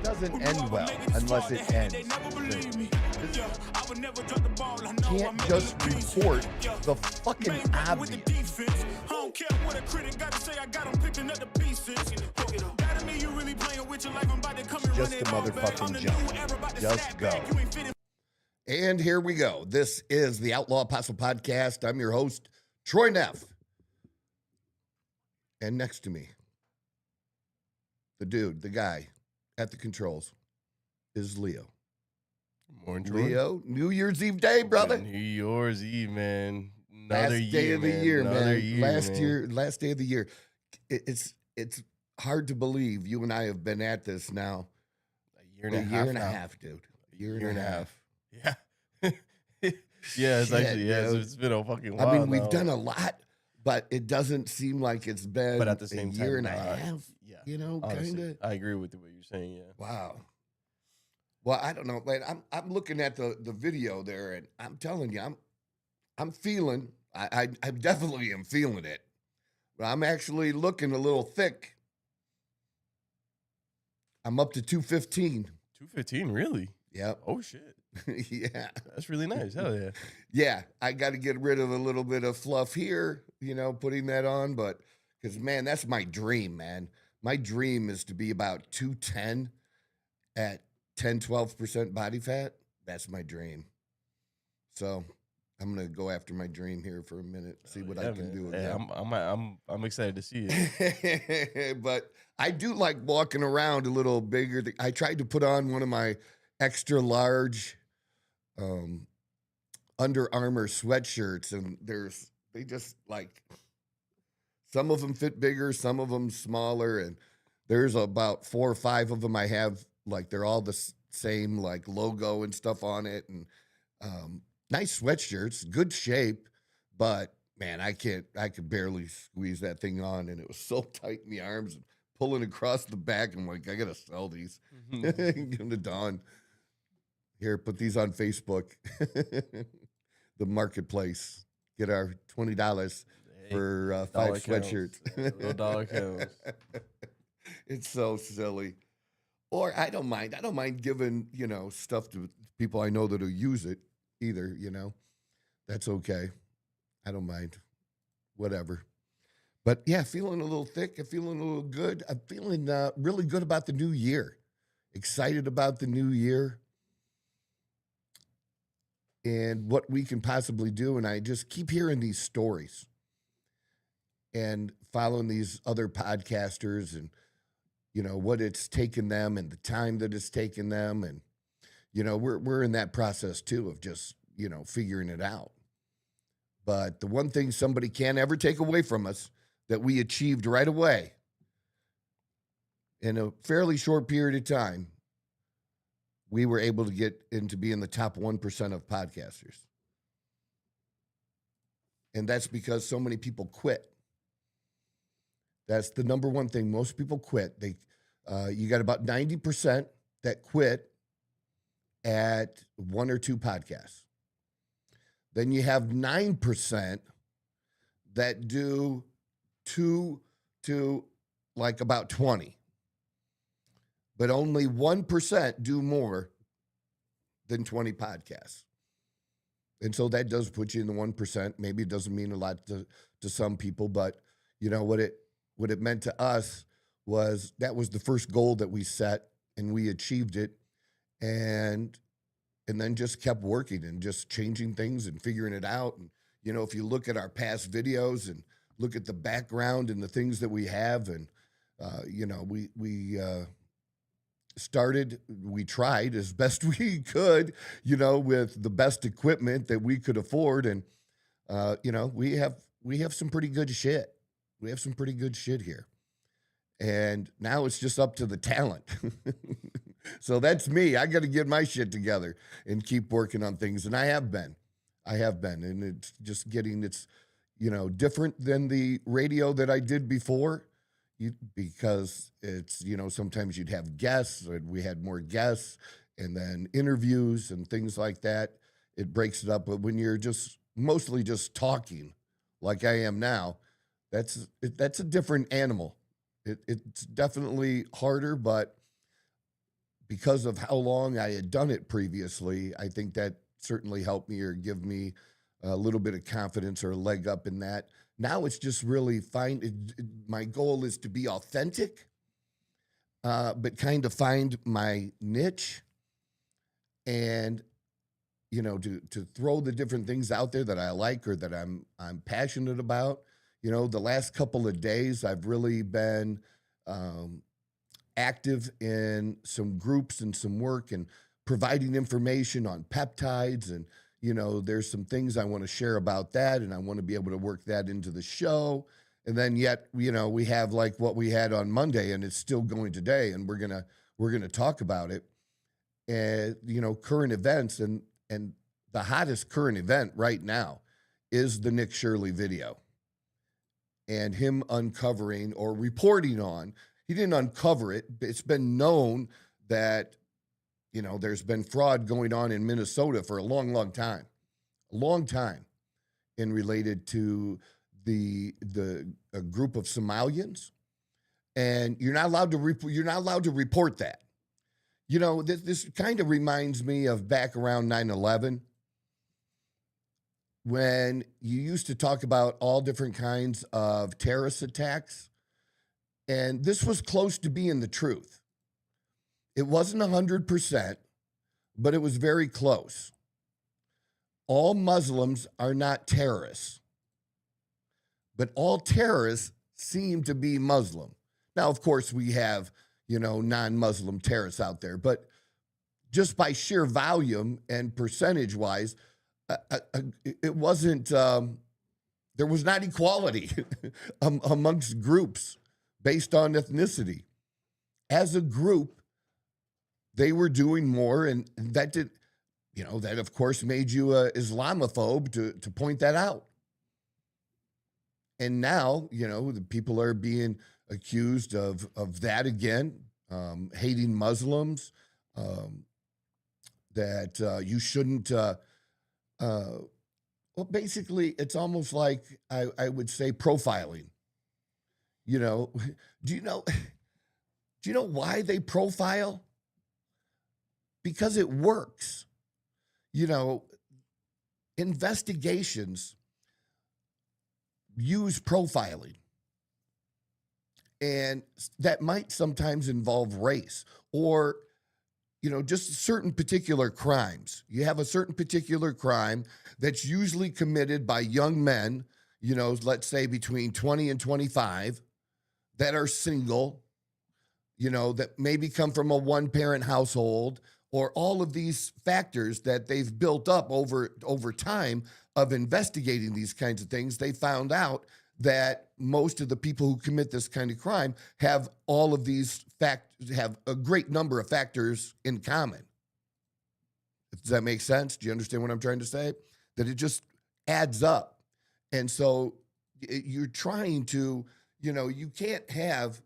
Doesn't end well unless it ends. Can't just report the fucking obvious. Just a motherfucking jump. Just go. And here we go. This is the Outlaw Apostle Podcast. I'm your host, Troy Neff. And next to me, the dude, the guy at the controls is Leo. Morning, Troy. Leo, New Year's Eve day, brother. New Year's Eve, man. Last day of the year, man. Last day of the year. It's hard to believe you and I have been at this now a year and a half, dude. A year and a half. Yeah. Yeah, it's actually, it's been a fucking while. I mean, we've done a lot, but it doesn't seem like it's been but at the same a year time, and a half. Yeah. You know, kind of. I agree with what you're saying, yeah. Wow. Well, I don't know, man. I'm looking at the video there, and I'm telling you, I'm feeling. I definitely am feeling it. But I'm actually looking a little thick. I'm up to 215. 215, really? Yep. Oh shit. Yeah. That's really nice. Hell yeah. Yeah, I got to get rid of a little bit of fluff here, you know, putting that on, but because man, that's my dream, man. My dream is to be about 210 at 10-12% body fat. That's my dream. So I'm gonna go after my dream here for a minute, see what I can do. Yeah, I'm excited to see it. But I do like walking around a little bigger. I tried to put on one of my extra large Under Armour sweatshirts, and they just like, some of them fit bigger, some of them smaller, and there's about 4 or 5 of them I have, like they're all the same like logo and stuff on it, and nice sweatshirts, good shape, but man, I could barely squeeze that thing on, and it was so tight in the arms and pulling across the back. I'm like, I gotta sell these. Give them to Dawn. Here, put these on Facebook, the marketplace. Get our $20 for 5 sweatshirts. Little dollar counts. It's so silly. Or I don't mind. I don't mind giving, you know, stuff to people I know that'll use it either, you know. That's okay. I don't mind. Whatever. But yeah, feeling a little thick. I'm feeling a little good. I'm feeling really good about the new year. Excited about the new year and what we can possibly do. And I just keep hearing these stories and following these other podcasters and, you know, what it's taken them and the time that it's taken them. And, you know, we're in that process too of just, you know, figuring it out. But the one thing somebody can't ever take away from us that we achieved right away in a fairly short period of time, we were able to get into being the top 1% of podcasters. And that's because so many people quit. That's the number one thing. Most people quit. You got about 90% that quit at 1 or 2 podcasts. Then you have 9% that do 2 to like about 20. But only 1% do more than 20 podcasts. And so that does put you in the 1%. Maybe it doesn't mean a lot to some people, but you know what it meant to us was that was the first goal that we set, and we achieved it, and then just kept working and just changing things and figuring it out. And you know, if you look at our past videos and look at the background and the things that we have, and you know, we tried as best we could, you know, with the best equipment that we could afford, and you know, we have some pretty good shit. We have some pretty good shit here. And now it's just up to the talent. So that's me. I got to get my shit together and keep working on things. And I have been. And it's just it's, you know, different than the radio that I did before. because it's, sometimes you'd have guests, and we had more guests, and then interviews and things like that. It breaks it up. But when you're just mostly just talking, like I am now, that's a different animal. It's definitely harder, but because of how long I had done it previously, I think that certainly helped me or give me a little bit of confidence or a leg up in that. Now it's just really my goal is to be authentic, but kind of find my niche and to throw the different things out there that I like or that I'm passionate about. The last couple of days I've really been active in some groups and some work and providing information on peptides. And there's some things I want to share about that, and I want to be able to work that into the show. And then yet, we have like what we had on Monday, and it's still going today, and we're gonna talk about it. And current events, and the hottest current event right now is the Nick Shirley video and him uncovering or reporting on. He didn't uncover it. It's been known that there's been fraud going on in Minnesota for a long, long time, in related to a group of Somalians, and you're not allowed to report that. This kind of reminds me of back around 9/11, when you used to talk about all different kinds of terrorist attacks, and this was close to being the truth. It wasn't 100%, but it was very close. All Muslims are not terrorists, but all terrorists seem to be Muslim. Now, of course, we have, non-Muslim terrorists out there, but just by sheer volume and percentage-wise, it wasn't, there was not equality amongst groups based on ethnicity. As a group, they were doing more, and that did, that of course made you a Islamophobe to point that out. And now, the people are being accused of that again, hating Muslims, that you shouldn't. Well, basically, it's almost like I would say profiling. Do you know? Do you know why they profile? Because it works. Investigations use profiling, and that might sometimes involve race or just certain particular crimes. You have a certain particular crime that's usually committed by young men, let's say between 20 and 25, that are single, that maybe come from a one-parent household, or all of these factors that they've built up over time of investigating these kinds of things. They found out that most of the people who commit this kind of crime have all of these have a great number of factors in common. Does that make sense? Do you understand what I'm trying to say? That it just adds up. And so you're trying to, you can't have,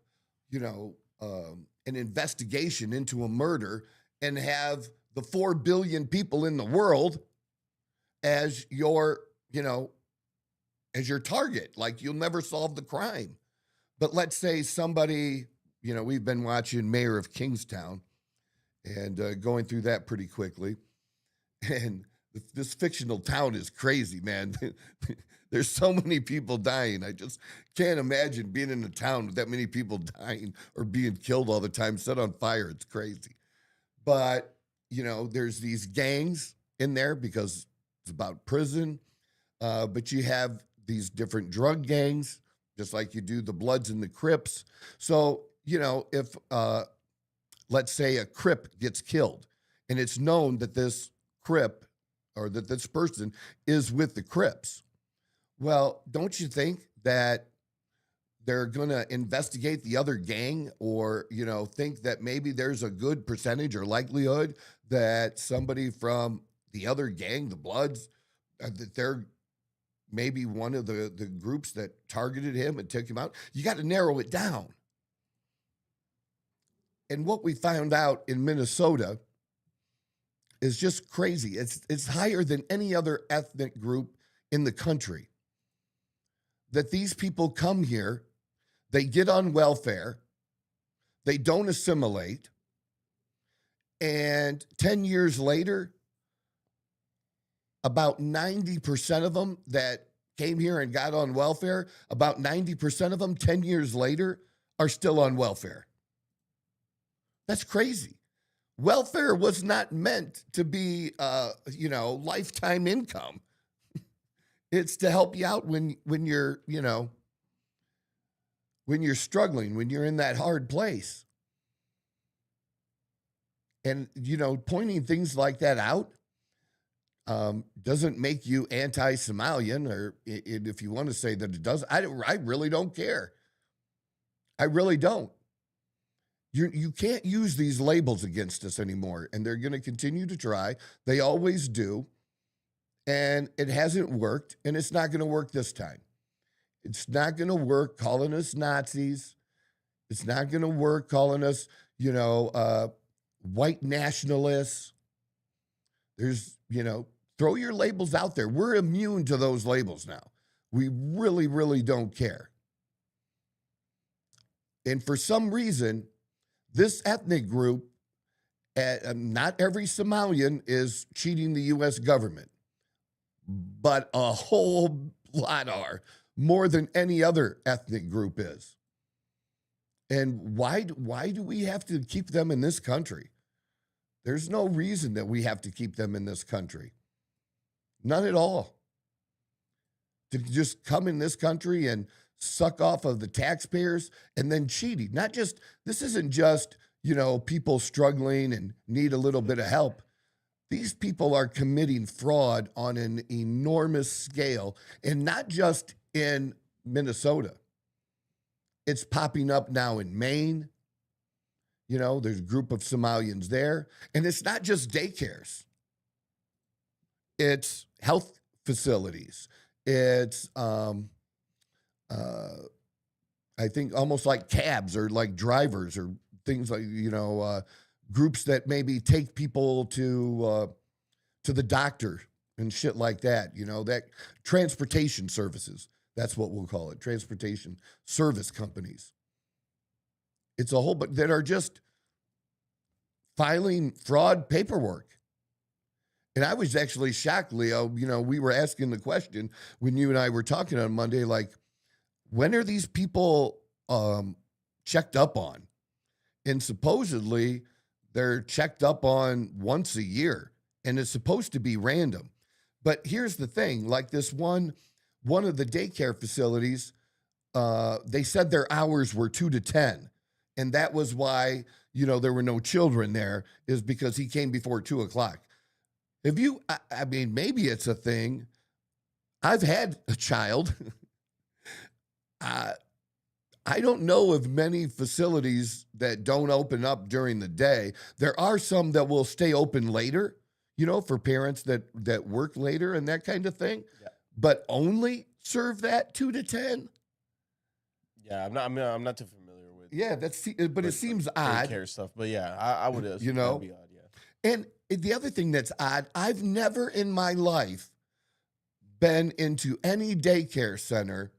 an investigation into a murder and have the 4 billion people in the world as your target. Like, you'll never solve the crime. But let's say somebody, we've been watching Mayor of Kingstown and going through that pretty quickly. And this fictional town is crazy, man. There's so many people dying. I just can't imagine being in a town with that many people dying or being killed all the time, set on fire. It's crazy. But, there's these gangs in there because it's about prison. But you have these different drug gangs, just like you do the Bloods and the Crips. So, if, let's say, a Crip gets killed, and it's known that this Crip or that this person is with the Crips, well, don't you think that they're going to investigate the other gang, or, think that maybe there's a good percentage or likelihood that somebody from the other gang, the Bloods, that they're maybe one of the groups that targeted him and took him out. You got to narrow it down. And what we found out in Minnesota is just crazy. It's higher than any other ethnic group in the country. That these people come here, they get on welfare, they don't assimilate, and 10 years later, about 90% of them that came here and got on welfare, about 90% of them 10 years later are still on welfare. That's crazy. Welfare was not meant to be, lifetime income. It's to help you out when you're, when you're struggling, when you're in that hard place. And, pointing things like that out doesn't make you anti-Somalian, or if you want to say that it does, I really don't care. I really don't. You can't use these labels against us anymore, and they're going to continue to try. They always do. And it hasn't worked, and it's not going to work this time. It's not going to work calling us Nazis. It's not going to work calling us, white nationalists. There's, throw your labels out there. We're immune to those labels now. We really, really don't care. And for some reason, this ethnic group, not every Somalian is cheating the U.S. government, but a whole lot are, more than any other ethnic group is. And why do we have to keep them in this country? There's no reason that we have to keep them in this country. None at all. To just come in this country and suck off of the taxpayers and then cheating. This isn't just, people struggling and need a little bit of help. These people are committing fraud on an enormous scale, and not just in Minnesota. It's popping up now in Maine. There's a group of Somalians there. And it's not just daycares. It's health facilities. It's, I think, almost like cabs or like drivers or things like, groups that maybe take people to the doctor and shit like that, that transportation services. That's what we'll call it, transportation service companies. It's a whole, but that are just filing fraud paperwork. And I was actually shocked, Leo. We were asking the question when you and I were talking on Monday, like, when are these people checked up on? And supposedly they're checked up on once a year, and it's supposed to be random. But here's the thing, like this one of the daycare facilities, they said their hours were 2 to 10. And that was why, there were no children there, is because he came before 2 o'clock. Maybe it's a thing. I've had a child. I don't know of many facilities that don't open up during the day. There are some that will stay open later, for parents that work later and that kind of thing, yeah. But only serve that 2 to 10. Yeah, I'm not too familiar with. Yeah, but it seems odd. Daycare stuff, but yeah, I would assume that'd be odd. Yeah. And the other thing that's odd, I've never in my life been into any daycare center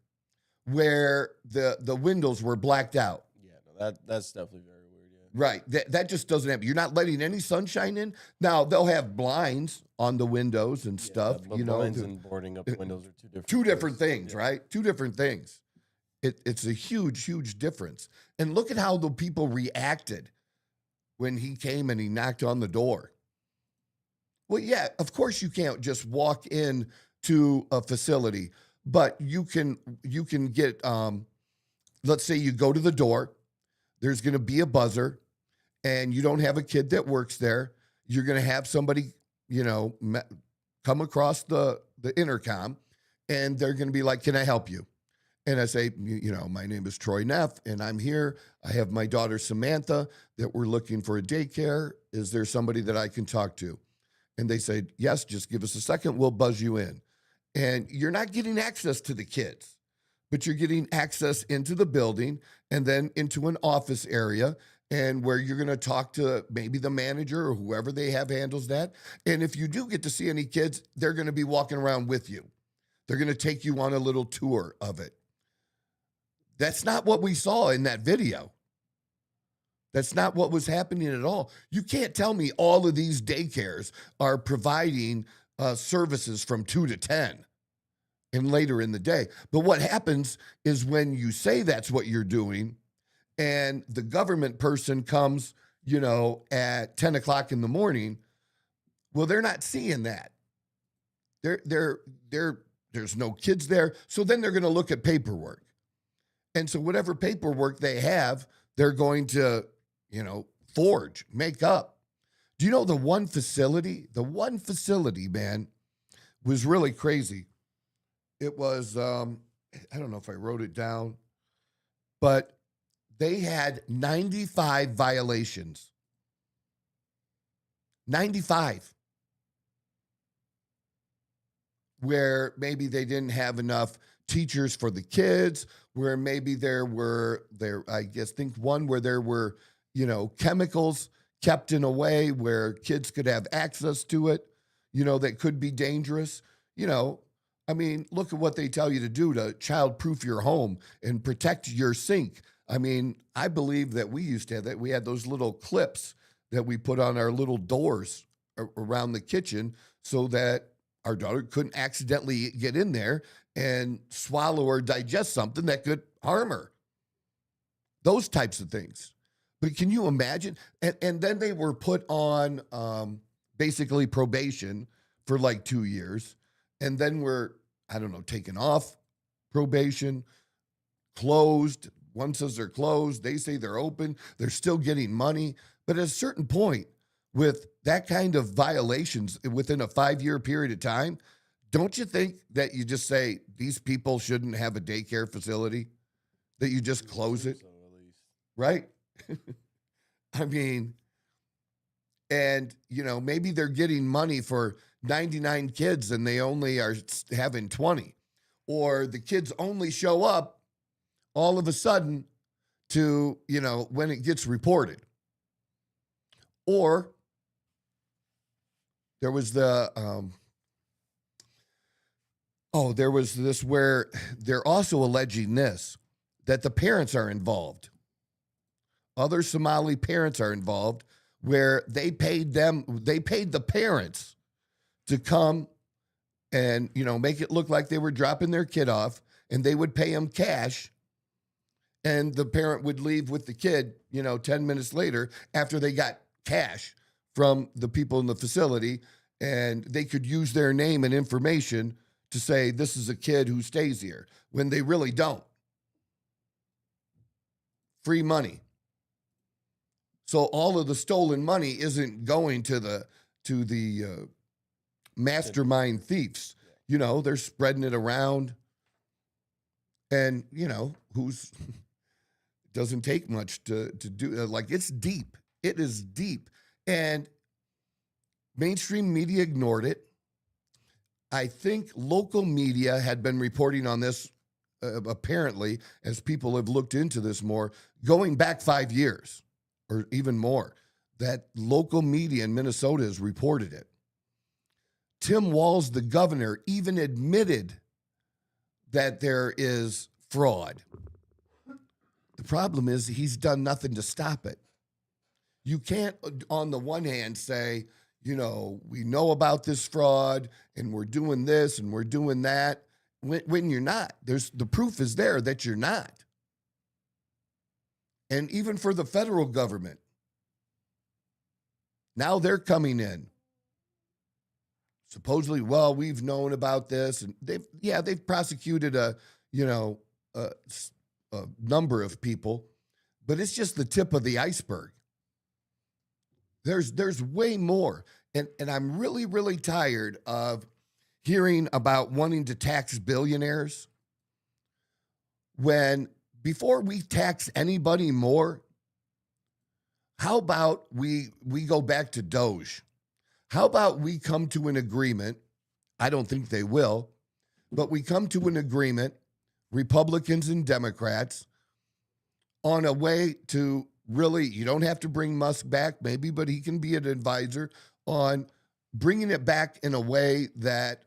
where the windows were blacked out. Yeah, no, that's definitely very weird. Yeah. Right. That just doesn't happen. You're not letting any sunshine in. Now, they'll have blinds on the windows and stuff. Blinds and boarding up the windows are two different things, yeah. Right? Two different things. It's a huge, huge difference. And look at how the people reacted when he came and he knocked on the door. Well, yeah, of course you can't just walk in to a facility, but you can get, let's say you go to the door, there's going to be a buzzer, and you don't have a kid that works there. You're going to have somebody, come across the intercom, and they're going to be like, "Can I help you?" And I say, "My name is Troy Neff, and I'm here. I have my daughter Samantha that we're looking for a daycare. Is there somebody that I can talk to?" And they say, "Yes, just give us a second. We'll buzz you in." and you're not getting access to the kids, but you're getting access into the building and then into an office area and where you're going to talk to maybe the manager or whoever they have handles that. And if you do get to see any kids, they're going to be walking around with you. They're going to take you on a little tour of it. That's not what we saw in that video. That's not what was happening at all. You can't tell me all of these daycares are providing services from 2 to 10 and later in the day. But what happens is when you say that's what you're doing and the government person comes, at 10 o'clock in the morning, well, they're not seeing that. There's no kids there. So then they're going to look at paperwork. And so whatever paperwork they have, they're going to, forge, make up. Do you know the one facility, man, was really crazy. It was, I don't know if I wrote it down, but they had 95 violations. 95. Where maybe they didn't have enough teachers for the kids, where maybe think one where there were, chemicals kept in a way where kids could have access to it, that could be dangerous. Look at what they tell you to do to child-proof your home and protect your sink. I believe that we used to have that. We had those little clips that we put on our little doors around the kitchen so that our daughter couldn't accidentally get in there and swallow or digest something that could harm her. Those types of things. But can you imagine? And then they were put on basically probation for like 2 years. And then were, taken off probation, closed. One says they're closed. They say they're open. They're still getting money. But at a certain point, with that kind of violations within a 5-year period of time, don't you think that you just say these people shouldn't have a daycare facility, that you just close it? Right? Maybe they're getting money for 99 kids and they only are having 20. Or the kids only show up all of a sudden to, when it gets reported. Or there was there was this where they're also alleging that the parents are involved. Other Somali parents are involved where they paid the parents to come and, make it look like they were dropping their kid off, and they would pay them cash. And the parent would leave with the kid, 10 minutes later after they got cash from the people in the facility, and they could use their name and information to say this is a kid who stays here when they really don't. Free money. So all of the stolen money isn't going to the mastermind thieves. They're spreading it around, and who's doesn't take much to do. It's deep. It is deep, and mainstream media ignored it. I think local media had been reporting on this, apparently, as people have looked into this more, going back 5 years or even more, that local media in Minnesota has reported it. Tim Walz, the governor, even admitted that there is fraud. The problem is he's done nothing to stop it. You can't, on the one hand, say, we know about this fraud and we're doing this and we're doing that, when you're not. The proof is there that you're not. And even for the federal government, now they're coming in. Supposedly, well, we've known about this, and they've prosecuted a number of people, but it's just the tip of the iceberg. There's way more, and I'm really, really tired of hearing about wanting to tax billionaires when before we tax anybody more, how about we go back to Doge? How about we come to an agreement? I don't think they will, but we come to an agreement, Republicans and Democrats, on a way to really, you don't have to bring Musk back, maybe, but he can be an advisor on bringing it back in a way that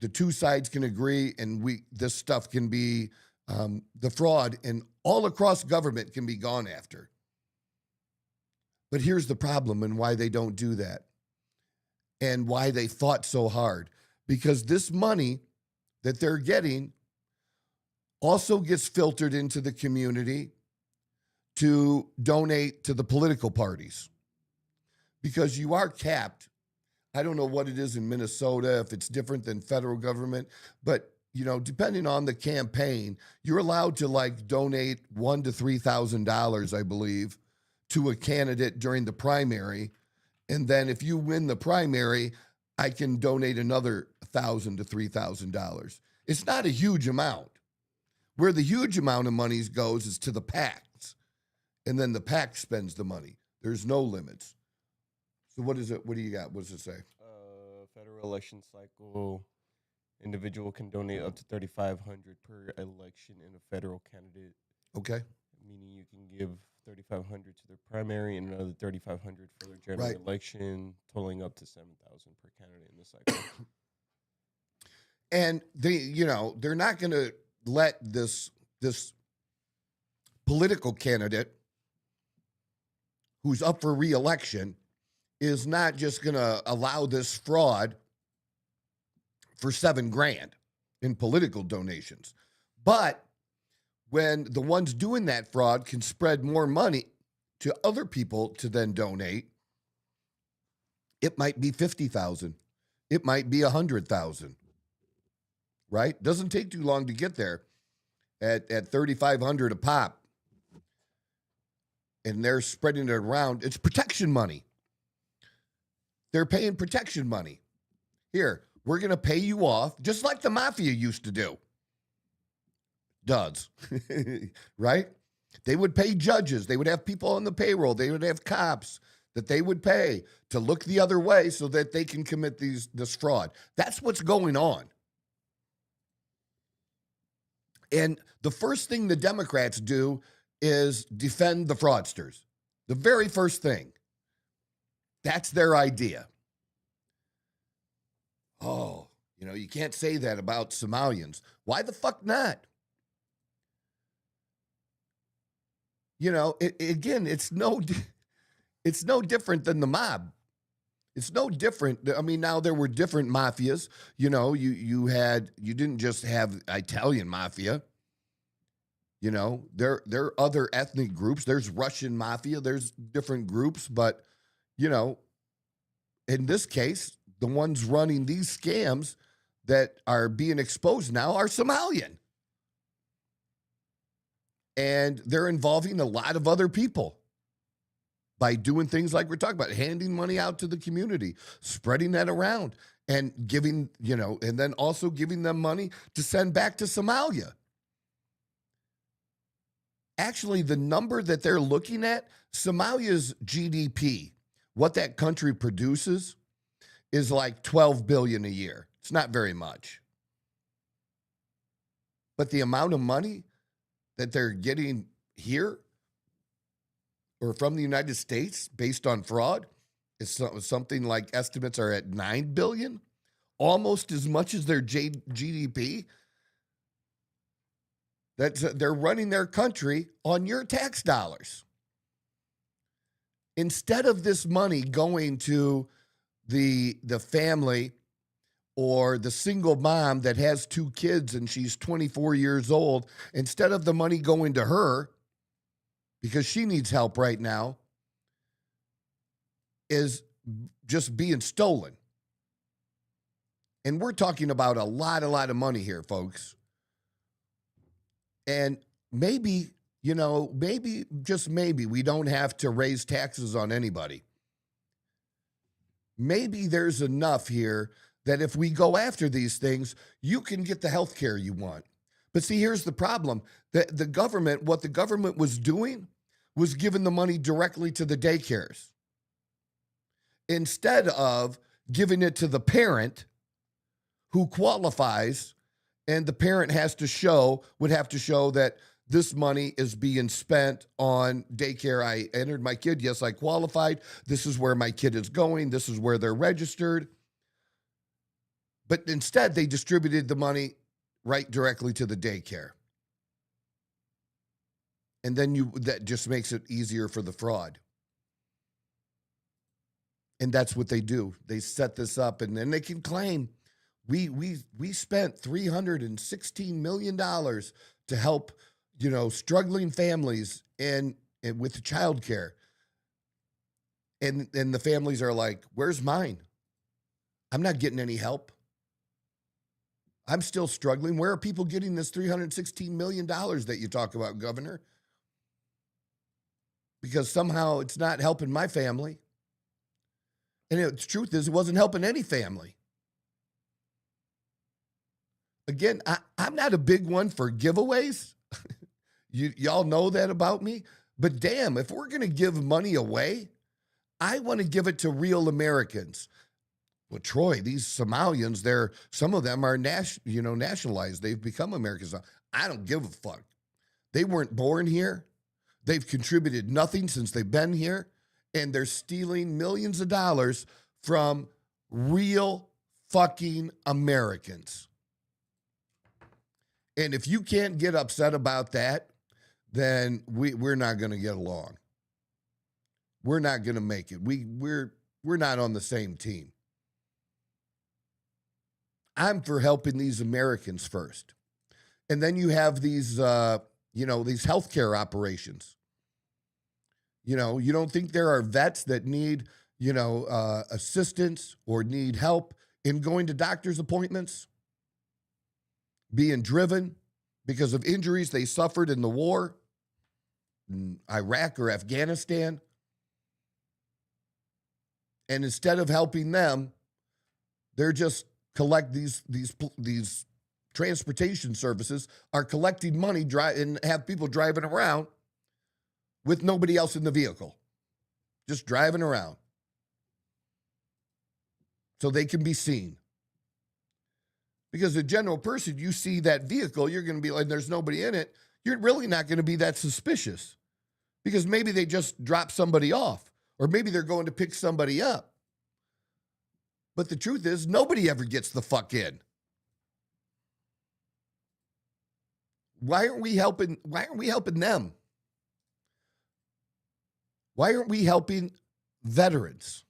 the two sides can agree, and this stuff can be, the fraud and all across government can be gone after. But here's the problem and why they don't do that and why they fought so hard. Because this money that they're getting also gets filtered into the community to donate to the political parties. Because you are capped. I don't know what it is in Minnesota, if it's different than federal government, but depending on the campaign, you're allowed to donate $1,000 to $3,000, I believe, to a candidate during the primary. And then if you win the primary, I can donate another $1,000 to $3,000. It's not a huge amount. Where the huge amount of money goes is to the PACs. And then the PAC spends the money. There's no limits. So what is it? What do you got? What does it say? Federal election cycle. Individual can donate up to $3,500 per election in a federal candidate. Okay. Meaning you can give $3,500 to their primary and another $3,500 for their general election, totaling up to $7,000 per candidate in the cycle. And they're not going to let this political candidate who's up for re-election is not just going to allow this fraud for $7,000 in political donations. But when the ones doing that fraud can spread more money to other people to then donate, it might be $50,000. It might be $100,000. Right? Doesn't take too long to get there at $3,500 a pop. And they're spreading it around. It's protection money. They're paying protection money. Here, we're going to pay you off, just like the mafia used to do. Does. Right? They would pay judges. They would have people on the payroll. They would have cops that they would pay to look the other way so that they can commit this fraud. That's what's going on. And the first thing the Democrats do is defend the fraudsters. The very first thing. That's their idea. Oh, you can't say that about Somalians. Why the fuck not? Again, it's no different than the mob. It's no different. I mean, now there were different mafias. You didn't just have Italian mafia. There are other ethnic groups. There's Russian mafia. There's different groups, but in this case, the ones running these scams that are being exposed now are Somalian. And they're involving a lot of other people by doing things like we're talking about, handing money out to the community, spreading that around, and giving, and then also giving them money to send back to Somalia. Actually, the number that they're looking at, Somalia's GDP, what that country produces, is like $12 billion a year. It's not very much. But the amount of money that they're getting here or from the United States based on fraud is something like estimates are at $9 billion, almost as much as their GDP. They're running their country on your tax dollars. Instead of this money going to the family or the single mom that has 2 kids and she's 24 years old, instead of the money going to her because she needs help right now, is just being stolen. And we're talking about a lot of money here, folks. And maybe, just maybe we don't have to raise taxes on anybody. Maybe there's enough here that if we go after these things, you can get the health care you want. But see, here's the problem. What the government was doing was giving the money directly to the daycares instead of giving it to the parent who qualifies, and the parent would have to show that this money is being spent on daycare. I entered my kid. Yes, I qualified. This is where my kid is going. This is where they're registered. But instead, they distributed the money right directly to the daycare. And then that just makes it easier for the fraud. And that's what they do. They set this up, and then they can claim we spent $316 million to help, struggling families and with childcare. And the families are like, where's mine? I'm not getting any help. I'm still struggling. Where are people getting this $316 million that you talk about, Governor? Because somehow it's not helping my family. And the truth is, it wasn't helping any family. Again, I'm not a big one for giveaways. Y'all know that about me. But damn, if we're going to give money away, I want to give it to real Americans. Well, Troy, these Somalians, some of them are nationalized. They've become Americans. I don't give a fuck. They weren't born here. They've contributed nothing since they've been here. And they're stealing millions of dollars from real fucking Americans. And if you can't get upset about that, then we're not going to get along. We're not going to make it. We're not on the same team. I'm for helping these Americans first. And then you have these, these healthcare operations. You don't think there are vets that need, assistance or need help in going to doctor's appointments, being driven because of injuries they suffered in the war in Iraq or Afghanistan. And instead of helping them, they're just these transportation services are collecting money and have people driving around with nobody else in the vehicle, just driving around so they can be seen. Because the general person, you see that vehicle, you're going to be like, there's nobody in it. You're really not going to be that suspicious because maybe they just dropped somebody off or maybe they're going to pick somebody up. But the truth is, nobody ever gets the fuck in. Why aren't we helping them? Why aren't we helping veterans?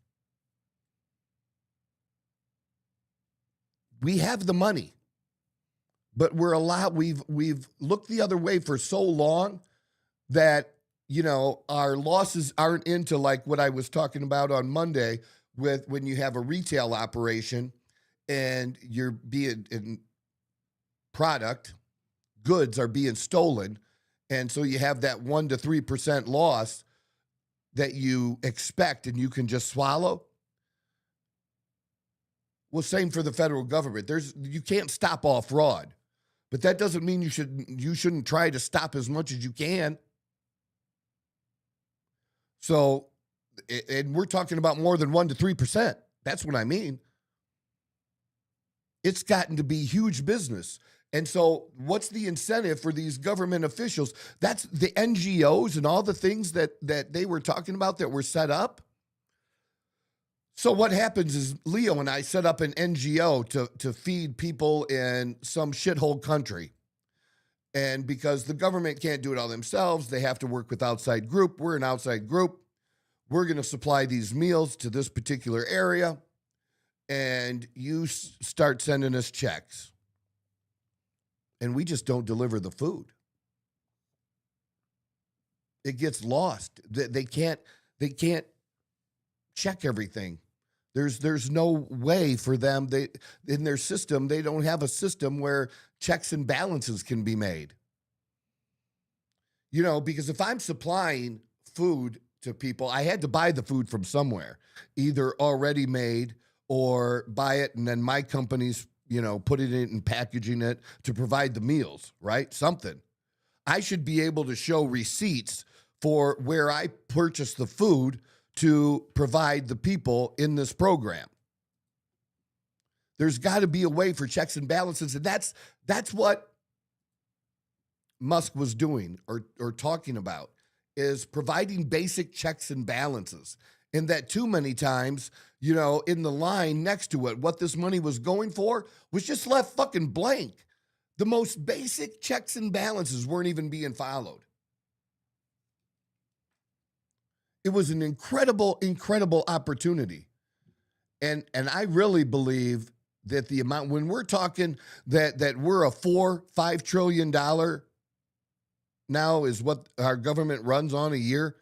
We have the money, but we've looked the other way for so long that, our losses aren't into like what I was talking about on Monday with when you have a retail operation and you're being in goods are being stolen. And so you have that 1% to 3% loss that you expect and you can just swallow. Well, same for the federal government. You can't stop all fraud, but that doesn't mean you shouldn't try to stop as much as you can. So, and we're talking about more than 1% to 3%. That's what I mean. It's gotten to be huge business. And so what's the incentive for these government officials? That's the NGOs and all the things that they were talking about that were set up. So what happens is Leo and I set up an NGO to feed people in some shithole country. And because the government can't do it all themselves, they have to work with outside group. We're an outside group. We're going to supply these meals to this particular area. And you start sending us checks. And we just don't deliver the food. It gets lost. They can't check everything. There's no way for them. In their system, they don't have a system where checks and balances can be made. Because if I'm supplying food to people, I had to buy the food from somewhere, either already made or buy it and then my company's putting it and packaging it to provide the meals, right? Something. I should be able to show receipts for where I purchased the food to provide the people in this program. There's got to be a way for checks and balances, and that's what Musk was doing or talking about, is providing basic checks and balances. And that too many times, in the line next to it, what this money was going for was just left fucking blank. The most basic checks and balances weren't even being followed. It was an incredible, incredible opportunity. And I really believe that the amount, when we're talking that we're a $4-5 trillion now is what our government runs on a year.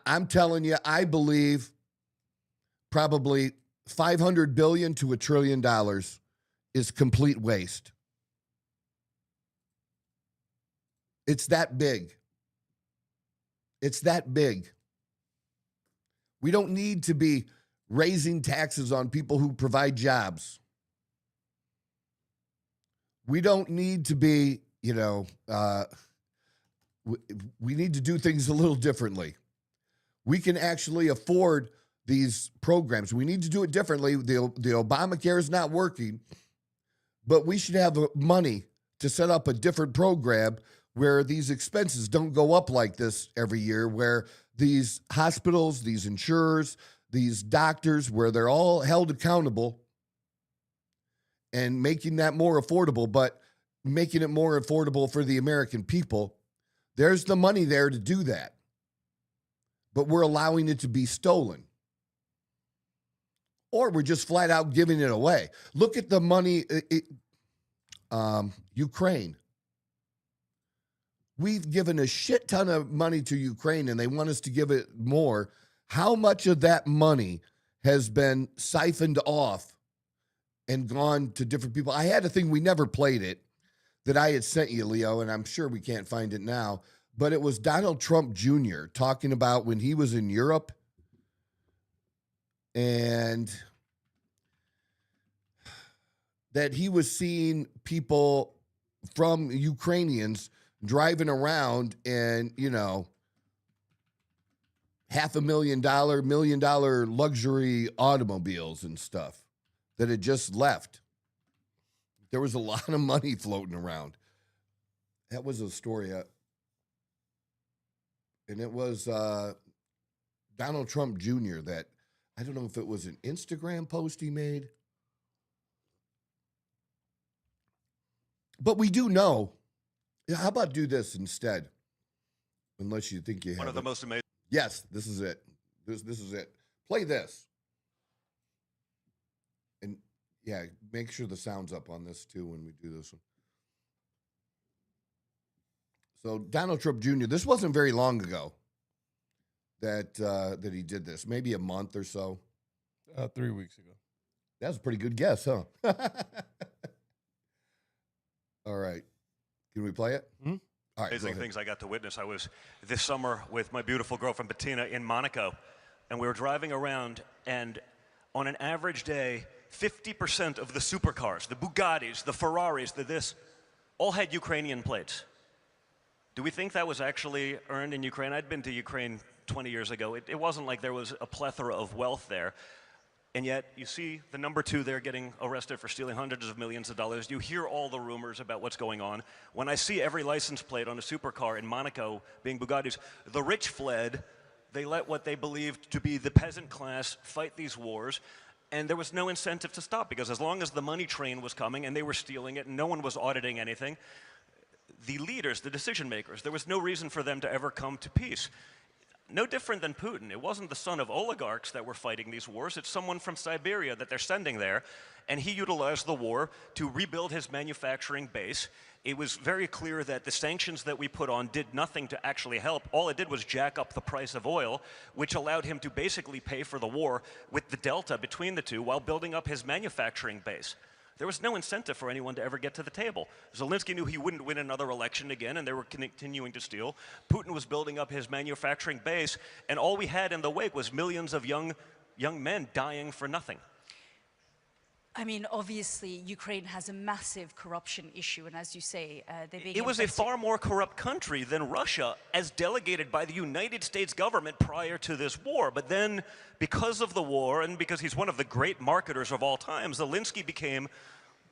I'm telling you, I believe probably $500 billion to $1 trillion is complete waste. It's that big. It's that big. We don't need to be raising taxes on people who provide jobs. We don't need to be, we need to do things a little differently. We can actually afford these programs. We need to do it differently. The Obamacare is not working, but we should have money to set up a different program where these expenses don't go up like this every year, where these hospitals, these insurers, these doctors, where they're all held accountable, and making that more affordable, but making it more affordable for the American people. There's the money there to do that. But we're allowing it to be stolen. Or we're just flat out giving it away. Look at the money, Ukraine. We've given a shit ton of money to Ukraine and they want us to give it more. How much of that money has been siphoned off and gone to different people? I had a thing, we never played it, that I had sent you, Leo, and I'm sure we can't find it now. But it was Donald Trump Jr. talking about when he was in Europe and that he was seeing people from Ukrainians driving around in, $500,000, $1 million luxury automobiles and stuff that had just left. There was a lot of money floating around. That was a story. And it was Donald Trump Jr. that, I don't know if it was an Instagram post he made. But we do know. How about do this instead? Unless you think you have one of the most amazing. Yes, this is it. This is it. Play this. And yeah, make sure the sound's up on this too when we do this one. So Donald Trump Jr., this wasn't very long ago that he did this, maybe a month or so. 3 weeks ago. That's a pretty good guess, huh? All right. Can we play it? Mm-hmm. All right, amazing things I got to witness. I was this summer with my beautiful girlfriend Bettina in Monaco, and we were driving around, and on an average day, 50% of the supercars, the Bugattis, the Ferraris, this, all had Ukrainian plates. Do we think that was actually earned in Ukraine? I'd been to Ukraine 20 years ago. It wasn't like there was a plethora of wealth there. And yet, you see the number two there getting arrested for stealing hundreds of millions of dollars. You hear all the rumors about what's going on. When I see every license plate on a supercar in Monaco being Bugattis, the rich fled. They let what they believed to be the peasant class fight these wars. And there was no incentive to stop, because as long as the money train was coming and they were stealing it and no one was auditing anything, the leaders, the decision makers, there was no reason for them to ever come to peace. No different than Putin. It wasn't the son of oligarchs that were fighting these wars. It's someone from Siberia that they're sending there. And he utilized the war to rebuild his manufacturing base. It was very clear that the sanctions that we put on did nothing to actually help. All it did was jack up the price of oil, which allowed him to basically pay for the war with the delta between the two while building up his manufacturing base. There was no incentive for anyone to ever get to the table. Zelensky knew he wouldn't win another election again, and they were continuing to steal. Putin was building up his manufacturing base, and all we had in the wake was millions of young men dying for nothing. I mean, obviously, Ukraine has a massive corruption issue, and as you say, they're being It was a far more corrupt country than Russia, as delegated by the United States government prior to this war. But then, because of the war, and because he's one of the great marketers of all time, Zelensky became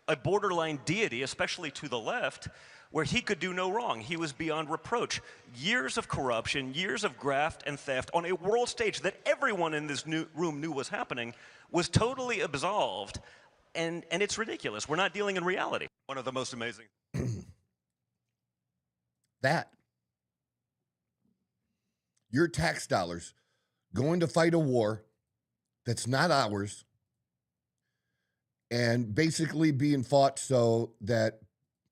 a borderline deity, especially to the left, where he could do no wrong. He was beyond reproach. Years of corruption, years of graft and theft on a world stage that everyone in this room knew was happening was totally absolved. And it's ridiculous. We're not dealing in reality. One of the most amazing. That. Your tax dollars going to fight a war that's not ours and basically being fought so that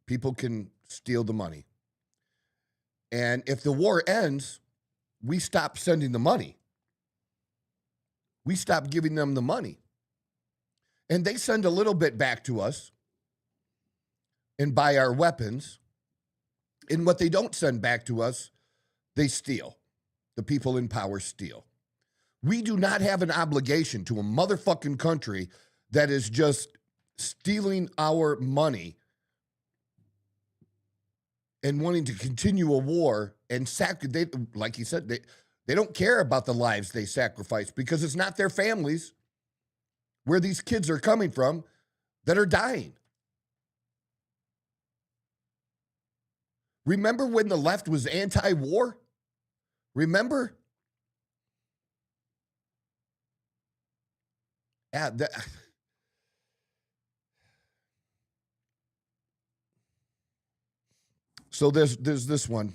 people can steal the money. And if the war ends, we stop sending the money. We stop giving them the money. And they send a little bit back to us and buy our weapons. And what they don't send back to us, they steal. The people in power steal. We do not have an obligation to a motherfucking country that is just stealing our money and wanting to continue a war and like you said, they don't care about the lives they sacrifice because it's not their families where these kids are coming from that are dying. Remember when the left was anti-war? Remember? Yeah, so there's this one.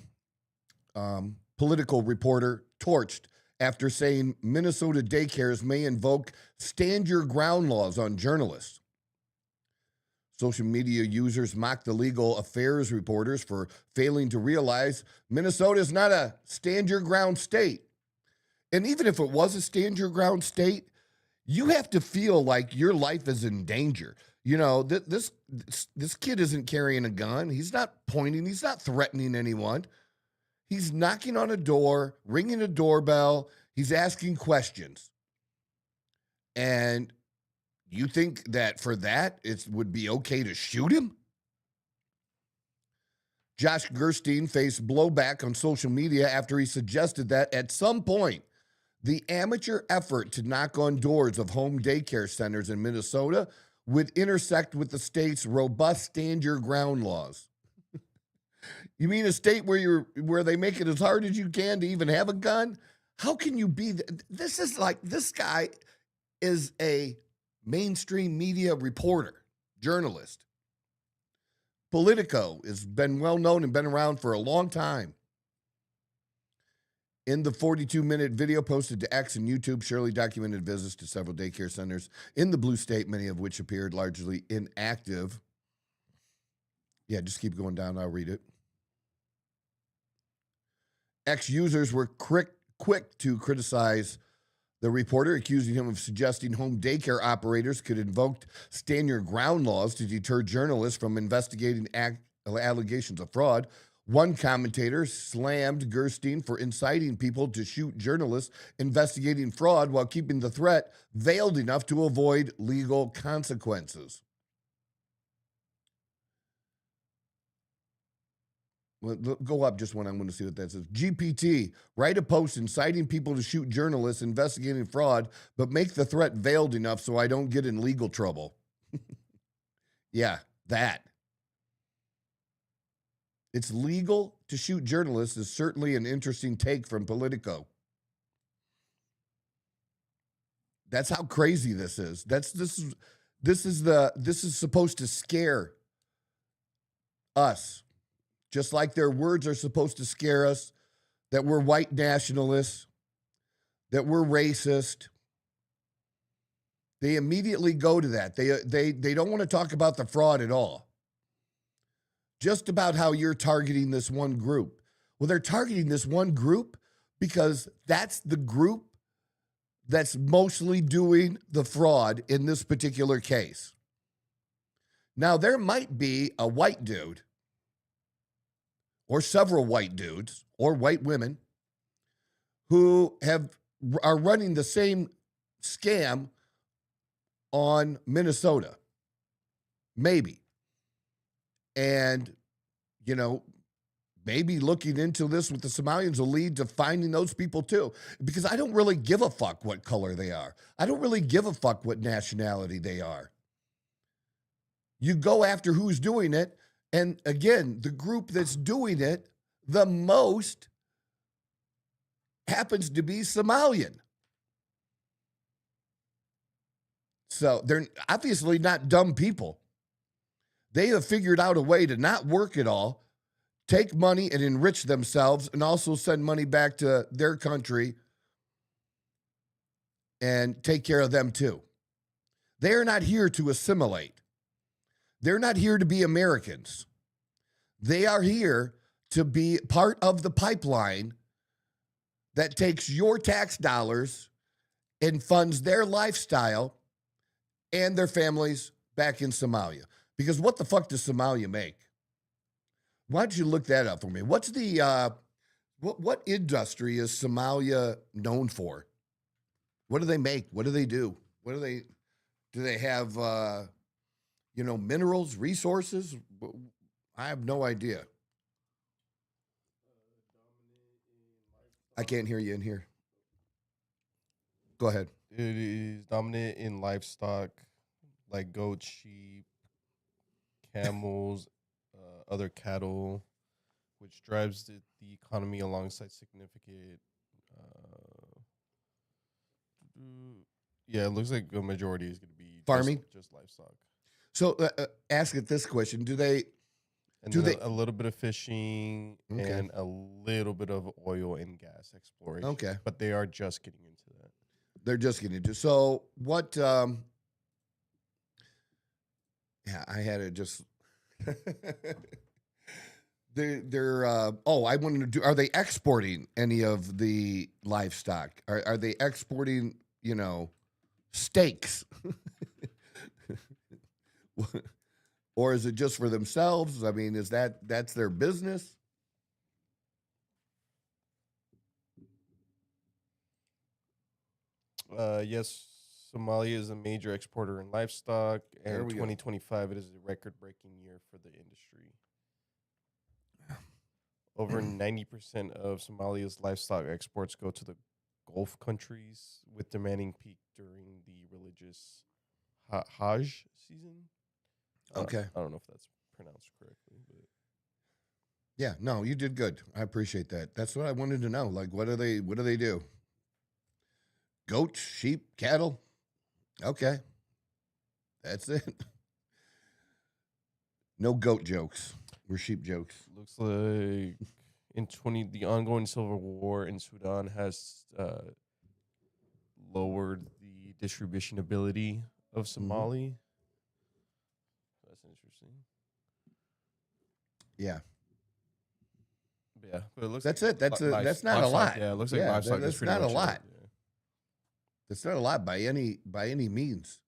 Political reporter torched after saying Minnesota daycares may invoke stand your ground laws on journalists. Social media users mocked the legal affairs reporters for failing to realize Minnesota is not a stand your ground state. And even if it was a stand your ground state, you have to feel like your life is in danger. You know, this kid isn't carrying a gun. He's not pointing. He's not threatening anyone. He's knocking on a door, ringing a doorbell. He's asking questions. And you think that for that, it would be okay to shoot him? Josh Gerstein faced blowback on social media after he suggested that at some point, the amateur effort to knock on doors of home daycare centers in Minnesota would intersect with the state's robust stand your ground laws. You mean a state where they make it as hard as you can to even have a gun? How can you be? This is like, this guy is a mainstream media reporter, journalist. Politico has been well known and been around for a long time. In the 42-minute video posted to X and YouTube, Shirley documented visits to several daycare centers in the blue state, many of which appeared largely inactive. Yeah, just keep going down. I'll read it. X users were quick to criticize the reporter, accusing him of suggesting home daycare operators could invoke stand your ground laws to deter journalists from investigating allegations of fraud. One commentator slammed Gerstein for inciting people to shoot journalists investigating fraud while keeping the threat veiled enough to avoid legal consequences. Well, go up just one. I'm going to see what that says. GPT, write a post inciting people to shoot journalists investigating fraud, but make the threat veiled enough so I don't get in legal trouble. Yeah, that. It's legal to shoot journalists is certainly an interesting take from Politico. That's how crazy this is. This is supposed to scare us. Just like their words are supposed to scare us, that we're white nationalists, that we're racist. They immediately go to that. They don't want to talk about the fraud at all. Just about how you're targeting this one group. Well, they're targeting this one group because that's the group that's mostly doing the fraud in this particular case. Now, there might be a white dude or several white dudes or white women who are running the same scam on Minnesota. maybe. And, you know, maybe looking into this with the Somalians will lead to finding those people too. Because I don't really give a fuck what color they are. I don't really give a fuck what nationality they are. You go after who's doing it. And again, the group that's doing it the most happens to be Somalian. So they're obviously not dumb people. They have figured out a way to not work at all, take money and enrich themselves, and also send money back to their country and take care of them too. They are not here to assimilate. They're not here to be Americans. They are here to be part of the pipeline that takes your tax dollars and funds their lifestyle and their families back in Somalia. Because what the fuck does Somalia make? Why don't you look that up for me? What's the what industry is Somalia known for? What do they make? What do they do? What do they have minerals, resources? I have no idea. I can't hear you in here. Go ahead. It is dominant in livestock like goats, sheep, camels, other cattle, which drives the economy alongside significant. Yeah, it looks like a majority is going to be farming, just livestock. So ask it this question: Do they? And then a little bit of fishing and a little bit of oil and gas exploration. Okay, but they are just getting into that. They're just getting into. So what? Yeah, I had it just. They're I wanted to do. Are they exporting any of the livestock? Are they exporting? Steaks. Or is it just for themselves? I mean, that's their business? Yes, Somalia is a major exporter in livestock, and 2025 it is a record-breaking year for the industry. Over 90% of Somalia's livestock exports go to the Gulf countries, with demanding peak during the religious Hajj season. Okay. I don't know if that's pronounced correctly, but yeah, no, you did good. I appreciate that. That's what I wanted to know. Like, what do they do? Goats, sheep, cattle? Okay. That's it. No goat jokes. We're sheep jokes. Looks like the ongoing civil war in Sudan has lowered the distribution ability of Somali. That's interesting. Yeah. Yeah, but it looks that's like it. That's not a lot. Yeah, it looks like livestock. That's not a lot. That's not a lot by any means.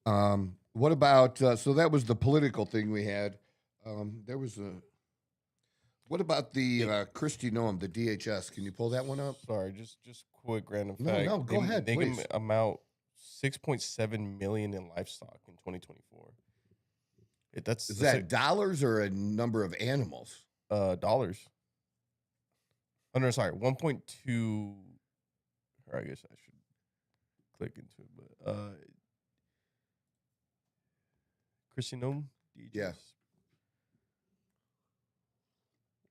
What about so that was the political thing we had. There was what about the Christy Noam, the DHS? Can you pull that one up? Sorry, just quick random fact. No, go ahead, they please. can amount 6.7 million in livestock in 2024. Is that dollars or a number of animals? Dollars. Oh no, sorry, 1.2. Or I guess I should click into it, but Christy Noam, DHS. Yeah.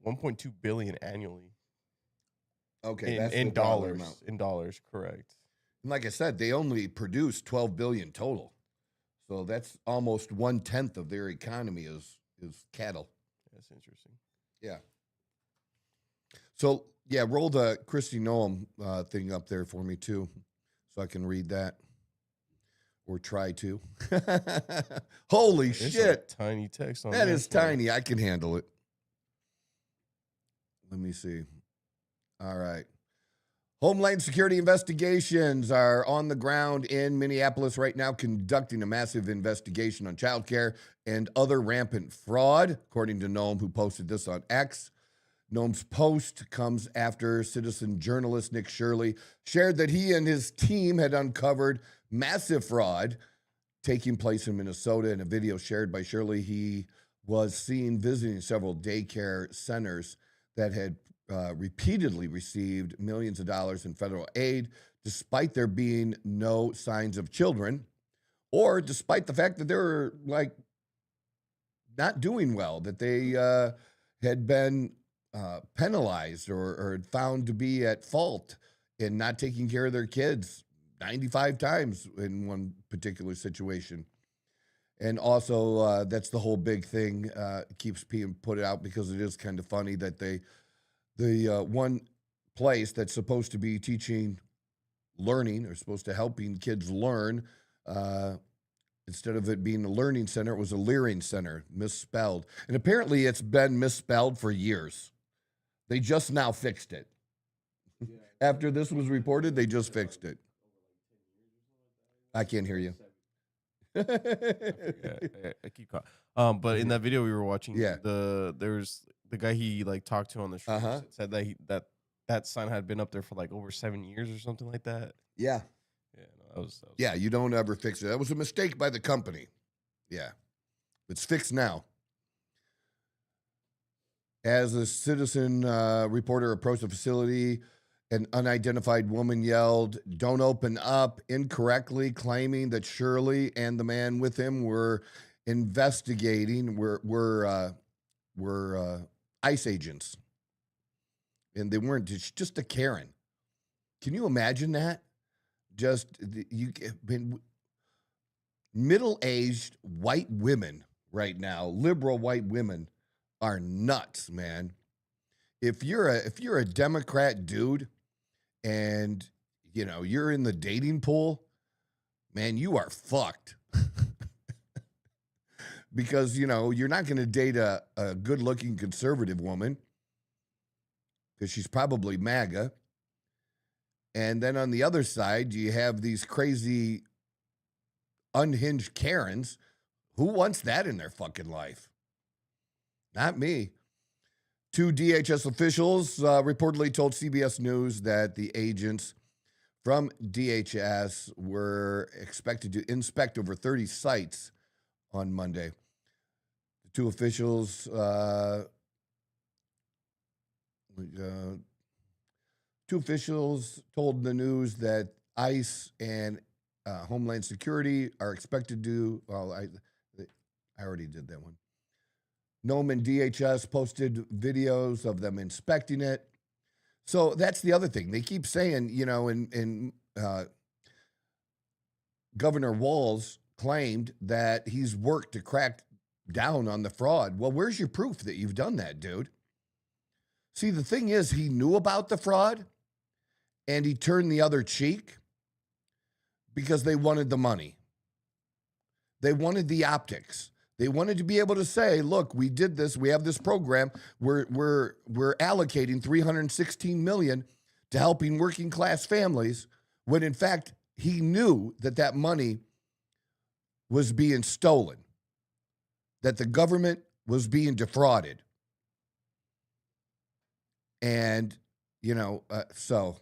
1.2 billion annually. Okay, that's in the dollar dollars. amount. In dollars, correct. And like I said, they only produce 12 billion total, so that's almost 1/10 of their economy is cattle. That's interesting. Yeah. So yeah, roll the Christy Noam thing up there for me too, so I can read that or try to. Holy There's shit! Tiny text on That there is for you. tiny. I can handle it. Let me see. All right. Homeland Security investigations are on the ground in Minneapolis right now, conducting a massive investigation on childcare and other rampant fraud, according to Noam, who posted this on X. Noam's post comes after citizen journalist Nick Shirley shared that he and his team had uncovered massive fraud taking place in Minnesota. In a video shared by Shirley, he was seen visiting several daycare centers that had repeatedly received millions of dollars in federal aid, despite there being no signs of children, or despite the fact that they were like not doing well, that they had been penalized or found to be at fault in not taking care of their kids 95 times in one particular situation. And also, that's the whole big thing, keeps being put out because it is kind of funny that the one place that's supposed to be teaching learning or supposed to helping kids learn, instead of it being a learning center, it was a leering center, misspelled. And apparently it's been misspelled for years. They just now fixed it. After this was reported, they just fixed it. I can't hear you. Yeah, I keep calm. But in that video we were watching, Yeah. there's the guy he like talked to on the street Uh-huh. said that that sign had been up there for like over 7 years or something like that. Yeah. Yeah, no, that was Yeah, you don't ever fix it. That was a mistake by the company. Yeah. It's fixed now. As a citizen reporter approached the facility, an unidentified woman yelled, "Don't open up," incorrectly claiming that Shirley and the man with him were investigating, were ICE agents. And they weren't, it's just a Karen. Can you imagine that? Just, middle-aged white women right now, liberal white women, are nuts, man. If you're a Democrat dude and you're in the dating pool, man, you are fucked. Because you're not going to date a good-looking conservative woman because she's probably MAGA. And then on the other side, you have these crazy unhinged Karens. Who wants that in their fucking life? Not me. 2 DHS officials reportedly told CBS News that the agents from DHS were expected to inspect over 30 sites on Monday. The 2 officials, told the news that ICE and Homeland Security are expected to. Well, I already did that one. Nome and DHS posted videos of them inspecting it. So that's the other thing. They keep saying, Governor Walz claimed that he's worked to crack down on the fraud. Well, where's your proof that you've done that, dude? See, the thing is, he knew about the fraud and he turned the other cheek because they wanted the money. They wanted the optics. They wanted to be able to say, look, we did this. We have this program. We're allocating $316 million to helping working class families, when in fact he knew that money was being stolen, that the government was being defrauded. And, so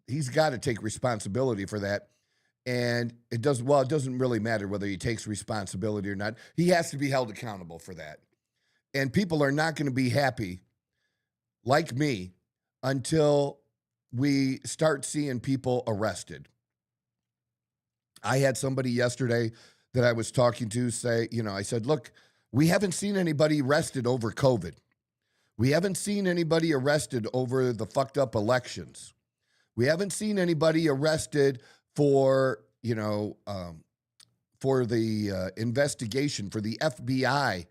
he's got to take responsibility for that. And it doesn't really matter whether he takes responsibility or not. He has to be held accountable for that. And people are not going to be happy, like me, until we start seeing people arrested. I had somebody yesterday that I was talking to say, I said, look, we haven't seen anybody arrested over COVID. We haven't seen anybody arrested over the fucked up elections. We haven't seen anybody arrested for the investigation, for the FBI,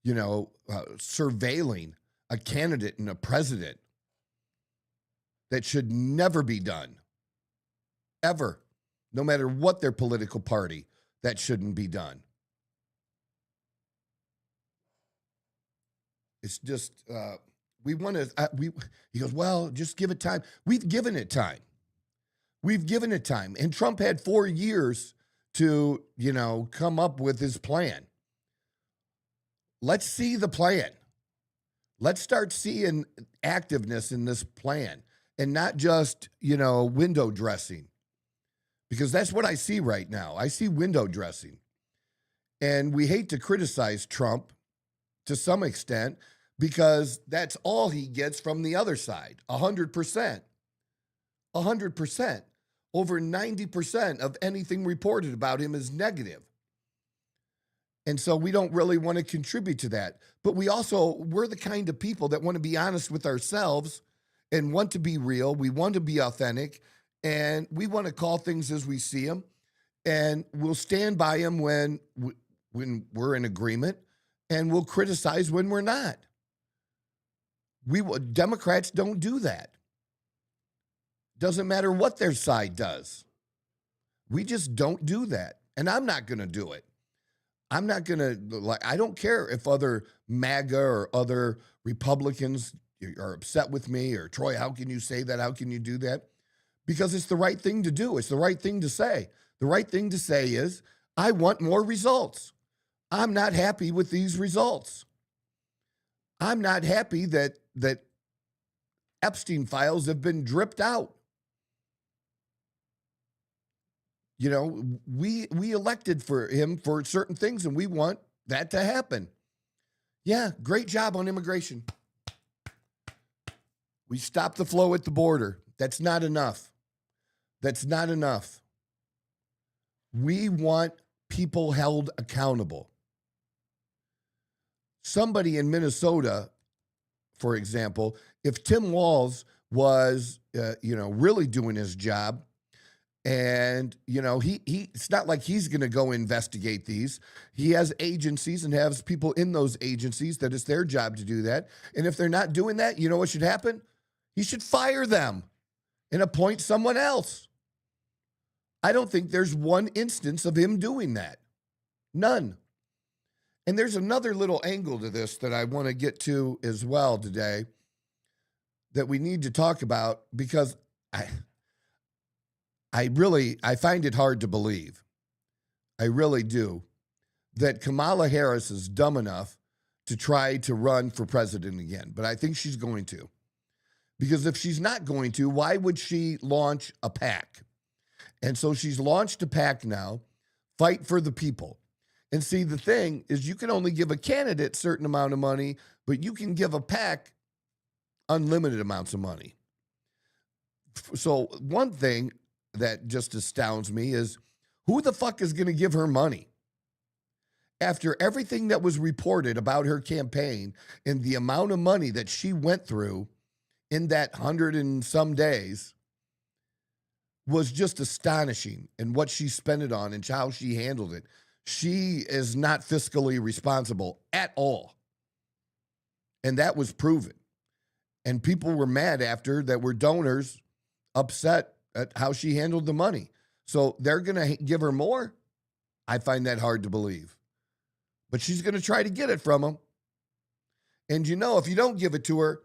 surveilling a candidate and a president. That should never be done. Ever. No matter what their political party, that shouldn't be done. It's just, he goes, well, just give it time. We've given it time. And Trump had 4 years to, come up with his plan. Let's see the plan. Let's start seeing activeness in this plan and not just, window dressing. because that's what I see right now. I see window dressing. And we hate to criticize Trump to some extent because that's all he gets from the other side, 100%. 100%. Over 90% of anything reported about him is negative. And so we don't really want to contribute to that. But we're the kind of people that want to be honest with ourselves and want to be real. We want to be authentic, and we want to call things as we see them. And we'll stand by them when we're in agreement, and we'll criticize when we're not. Democrats don't do that. Doesn't matter what their side does. We just don't do that. And I'm not going to do it. I'm not going to, I don't care if other MAGA or other Republicans are upset with me or, Troy, how can you say that? How can you do that? Because it's the right thing to do. It's the right thing to say. The right thing to say is, I want more results. I'm not happy with these results. I'm not happy that Epstein files have been dripped out. You know, we elected for him for certain things, and we want that to happen. Yeah, great job on immigration. We stopped the flow at the border. That's not enough. That's not enough. We want people held accountable. Somebody in Minnesota, for example, if Tim Walz was, really doing his job, and, it's not like he's going to go investigate these. He has agencies and has people in those agencies that it's their job to do that. And if they're not doing that, you know what should happen? He should fire them and appoint someone else. I don't think there's one instance of him doing that. None. And there's another little angle to this that I want to get to as well today that we need to talk about, because I find it hard to believe. I really do. That Kamala Harris is dumb enough to try to run for president again. But I think she's going to. Because if she's not going to, why would she launch a PAC? And so she's launched a PAC now, Fight for the People. And see, the thing is, you can only give a candidate a certain amount of money, but you can give a PAC unlimited amounts of money. So one thing that just astounds me is, who the fuck is going to give her money? After everything that was reported about her campaign and the amount of money that she went through in that 100 and some days was just astonishing, and what she spent it on and how she handled it. She is not fiscally responsible at all. And that was proven. And people were mad after that were donors, upset at how she handled the money. So they're going to give her more? I find that hard to believe. But she's going to try to get it from them. And if you don't give it to her,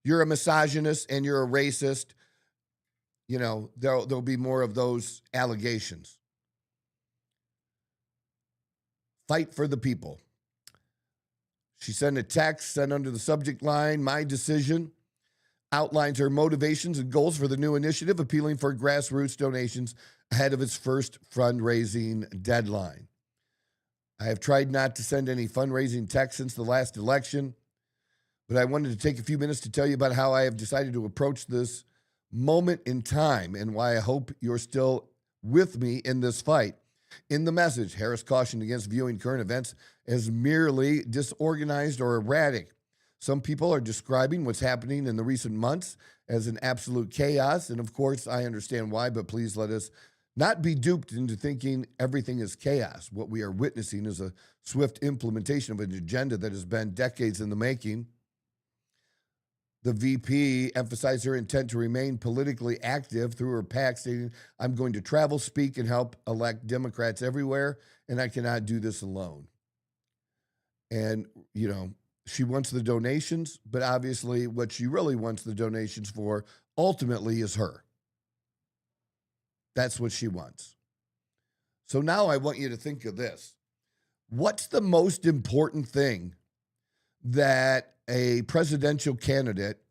you're a misogynist and you're a racist. There'll be more of those allegations. Fight for the people. She sent a text, sent under the subject line, "My decision," outlines her motivations and goals for the new initiative, appealing for grassroots donations ahead of its first fundraising deadline. I have tried not to send any fundraising texts since the last election, but I wanted to take a few minutes to tell you about how I have decided to approach this moment in time and why I hope you're still with me in this fight. In the message, Harris cautioned against viewing current events as merely disorganized or erratic. Some people are describing what's happening in the recent months as an absolute chaos, and of course, I understand why, but please let us not be duped into thinking everything is chaos. What we are witnessing is a swift implementation of an agenda that has been decades in the making. The VP emphasized her intent to remain politically active through her PAC, stating, "I'm going to travel, speak, and help elect Democrats everywhere, and I cannot do this alone." And, she wants the donations, but obviously what she really wants the donations for ultimately is her. That's what she wants. So now I want you to think of this. What's the most important thing that a presidential candidate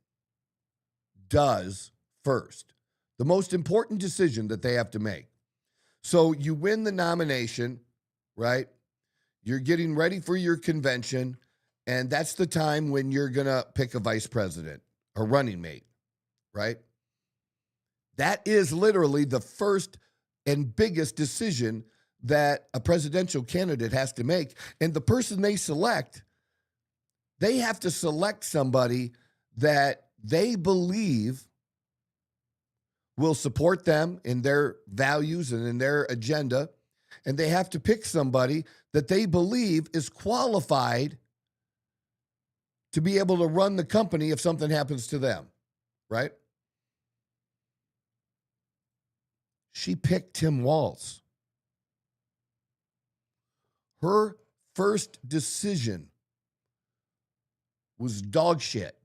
does first? The most important decision that they have to make. So you win the nomination, right? You're getting ready for your convention, and that's the time when you're going to pick a vice president or running mate, right? That is literally the first and biggest decision that a presidential candidate has to make. And the person they select, they have to select somebody that they believe will support them in their values and in their agenda. And they have to pick somebody that they believe is qualified to be able to run the company if something happens to them, right? She picked Tim Walz. Her first decision was dog shit.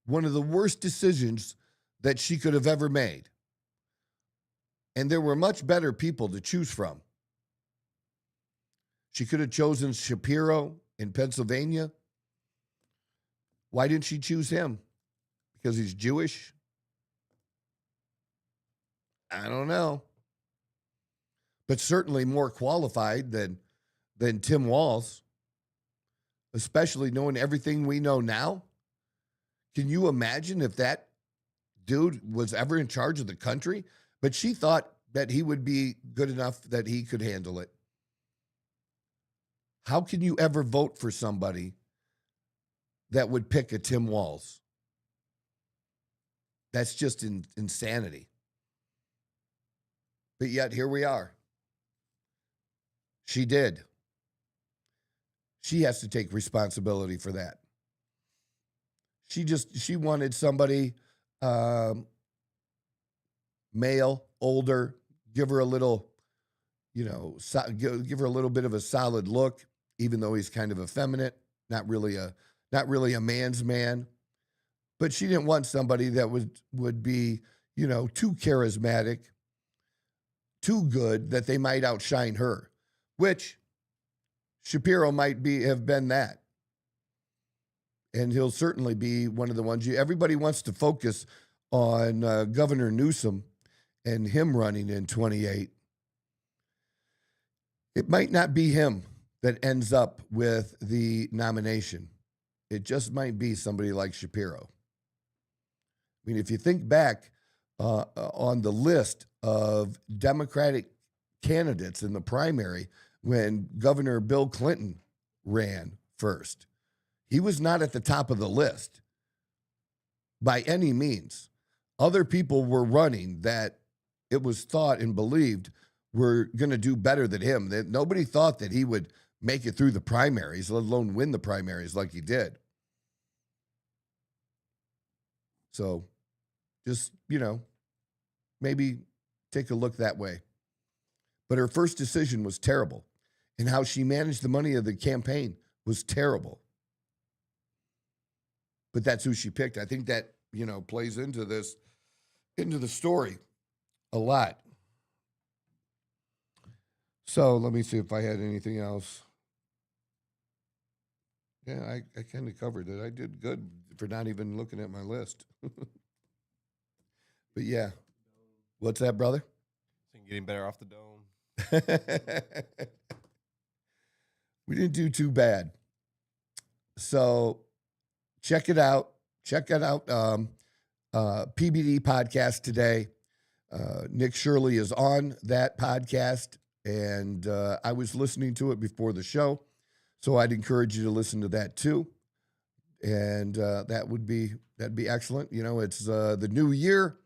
One of the worst decisions that she could have ever made. And there were much better people to choose from. She could have chosen Shapiro in Pennsylvania. Why didn't she choose him? Because he's Jewish? I don't know. But certainly more qualified than Tim Walz, especially knowing everything we know now. Can you imagine if that dude was ever in charge of the country? But she thought that he would be good enough that he could handle it. How can you ever vote for somebody that would pick a Tim Walz? That's just insanity. But yet here we are. She did. She has to take responsibility for that. She wanted somebody male, older, give her a little, give her a little bit of a solid look, even though he's kind of effeminate, not really a man's man. But she didn't want somebody that would be, too charismatic, too good that they might outshine her, which Shapiro might have been that. And he'll certainly be one of the ones everybody wants to focus on Governor Newsom and him running in 28. It might not be him that ends up with the nomination. It just might be somebody like Shapiro. I mean, if you think back on the list of Democratic candidates in the primary when Governor Bill Clinton ran first, he was not at the top of the list by any means. Other people were running that it was thought and believed were going to do better than him. That nobody thought that he would make it through the primaries, let alone win the primaries like he did. So just, maybe take a look that way. But her first decision was terrible. And how she managed the money of the campaign was terrible. But that's who she picked. I think that, plays into the story a lot. So let me see if I had anything else. Yeah, I kind of covered it. I did good for not even looking at my list. But yeah. What's that, brother? Getting better off the dome. We didn't do too bad. So check it out. Check it out. PBD podcast today. Nick Shirley is on that podcast, and I was listening to it before the show, so I'd encourage you to listen to that too. And that'd be excellent. It's the new year,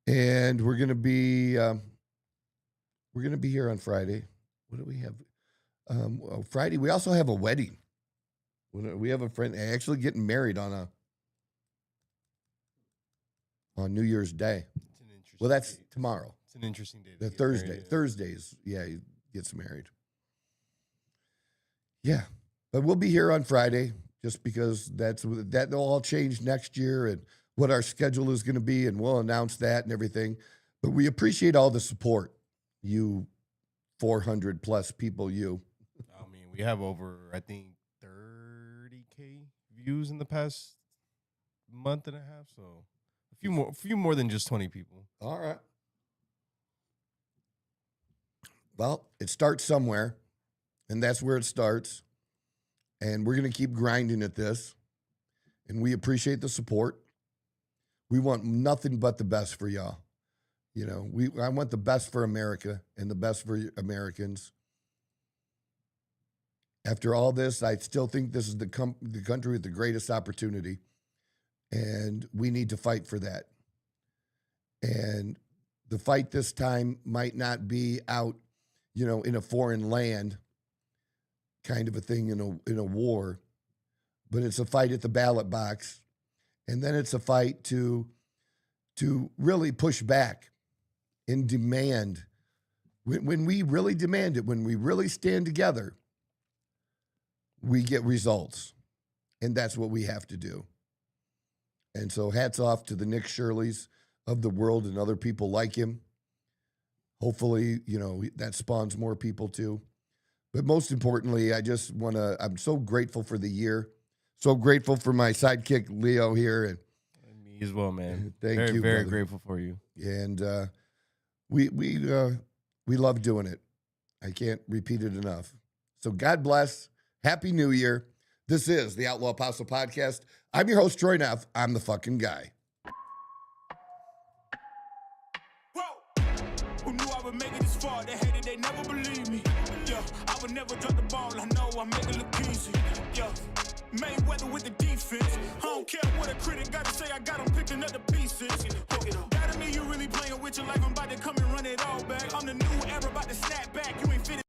and we're gonna be here on Friday. What do we have? Friday. We also have a wedding. We have a friend actually getting married on New Year's Day. Well, that's tomorrow. It's an interesting day. The Thursday. Married, yeah. Thursdays, yeah, he gets married. Yeah, but we'll be here on Friday just because that'll all change next year and what our schedule is going to be, and we'll announce that and everything. But we appreciate all the support, you 400 plus people. I mean, we have over, I think, 30K views in the past month and a half, so a few more than just 20 people. All right. Well, it starts somewhere, and that's where it starts. And we're going to keep grinding at this. And we appreciate the support. We want nothing but the best for y'all. You know, I want the best for America and the best for Americans. After all this, I still think this is the country with the greatest opportunity. And we need to fight for that. And the fight this time might not be out, you know, in a foreign land kind of a thing in a war, but it's a fight at the ballot box. And then it's a fight to really push back and demand. When we really demand it, when we really stand together, we get results. And that's what we have to do. And so hats off to the Nick Shirleys of the world and other people like him. Hopefully, you know, that spawns more people too. But most importantly, I'm so grateful for the year. So grateful for my sidekick, Leo, here. And me as well, man. Thank very, you, very brother. grateful for you. And we love doing it. I can't repeat it enough. So God bless. Happy New Year. This is the Outlaw Apostle Podcast. I'm your host, Troy Neff. I'm the fucking guy. Whoa. Who knew I would make it this far? They hated, they never believed me. Yeah, I would never drop the ball. I know I make it look easy. Yeah, Mayweather with the defense. I don't care what a critic got to say. I got them picking up the pieces. That to me, you really playing with your life. I'm about to come and run it all back. I'm the new era, about to snap back. You ain't fitting.